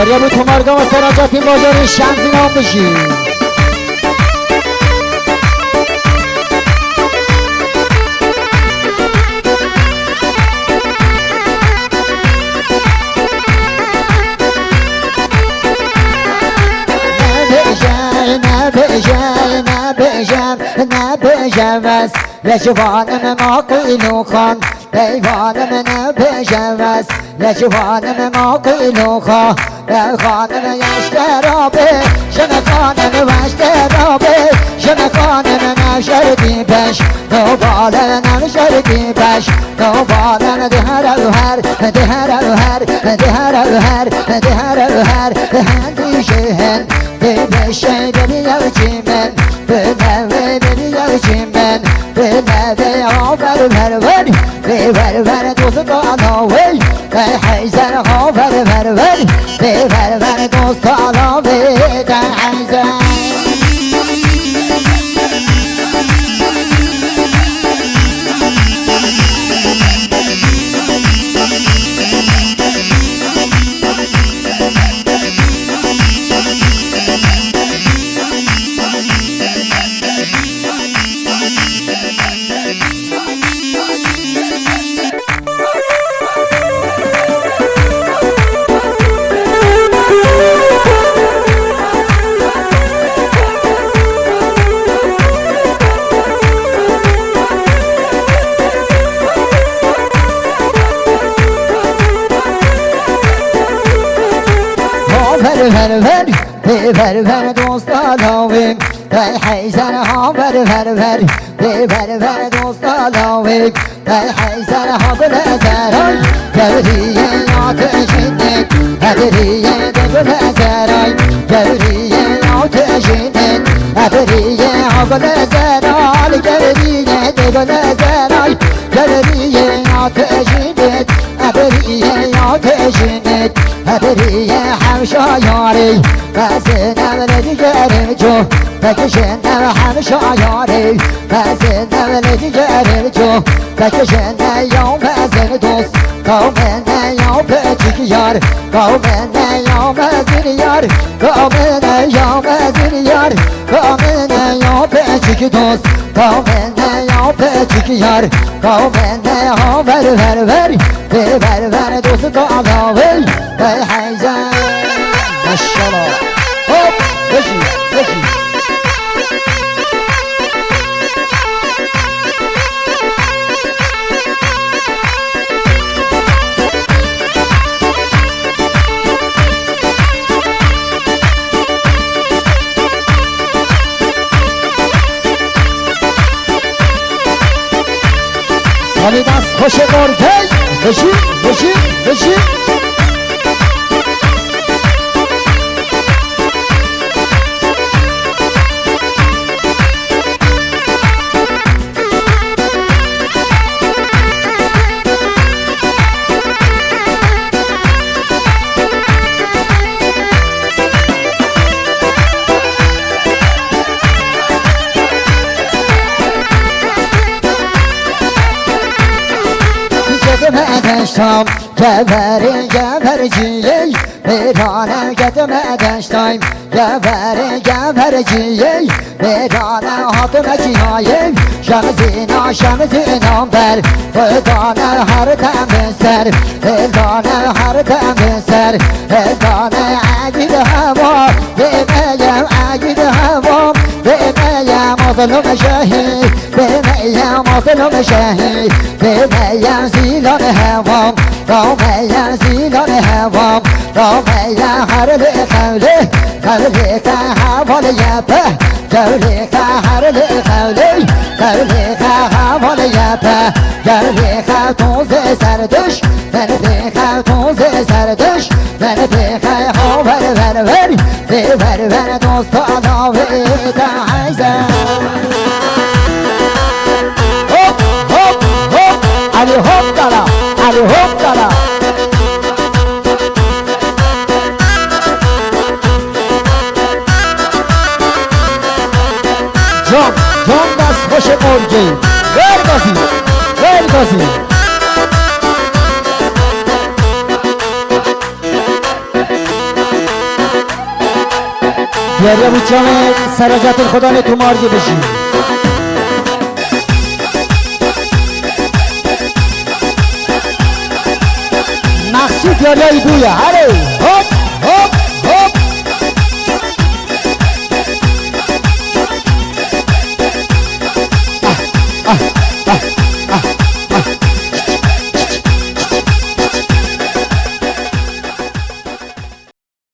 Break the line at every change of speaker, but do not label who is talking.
دریا بود تمارگا و سراجات این بازار شمزی نام بشی
نبجم است لجوانم ما قیلو خان دیوانم نبجم است لجوانم ما قیلو خان خانم یشترابه شم خانم وشترابه شم خانم نشردی بش دوباره نشردی بش دوباره دهر و هر دهر و هر دهر و هر دهر و هر هندیشه هن بشه ببیو چیمن بنوه ببیو چیمن بنوه آور ورور بورور دوست داناوی به حیزر آور ورور بورور دوست داناوی به حیزر ور دوستانویم ای حیزر ها ور دوستانویم ای حیزر ها بلزرای گوریه آتشینه ابریه بلزرای گوریه آتشینه ابریه ها بلزرای گوریه بلزرای گوریه آتشینه ابریه آتشینه ابریه همشایاری بسنم لدیگرم جو بکشنم همشایاری بسنم لدیگرم جو بکشنم یوم بزن دوست قومن یوم بچک یار قومن یوم بزن یار قومن یوم بزن یار قومن یوم بچک دوست قومن یوم بچک یار قومن یوم ور دوست داناوی به حیزر
ماشاءالله هوب بشی بشی سالی دست خوش گرگی بشی بشی بشی
داشتم گبرجیه میرانه گدم داشتم گبرجیه میرانه حاتم جیای شمزینام بر دانه هر دم سر دانه هر دم سر دانه عگید هوا بمیم عگید هوا بمیم مظلوم شهید بمیم مظلوم شهید بمیم زیلان هوام دامیم زیلان هوام دامیم هر لقوله قوله حوال یبه قوله هر لقوله قوله حوال یبه قوله توز سردش من بخل توز سردش من بخل ها ور دوستانا و تعیزم
هوب هوب هوب علی هوب دارم علی هوب دارم جان دست خوش مرگی برگازی بیاری ابو جامع سراجت خدا نه تو مارگی بشی مقصود یاری بویا هره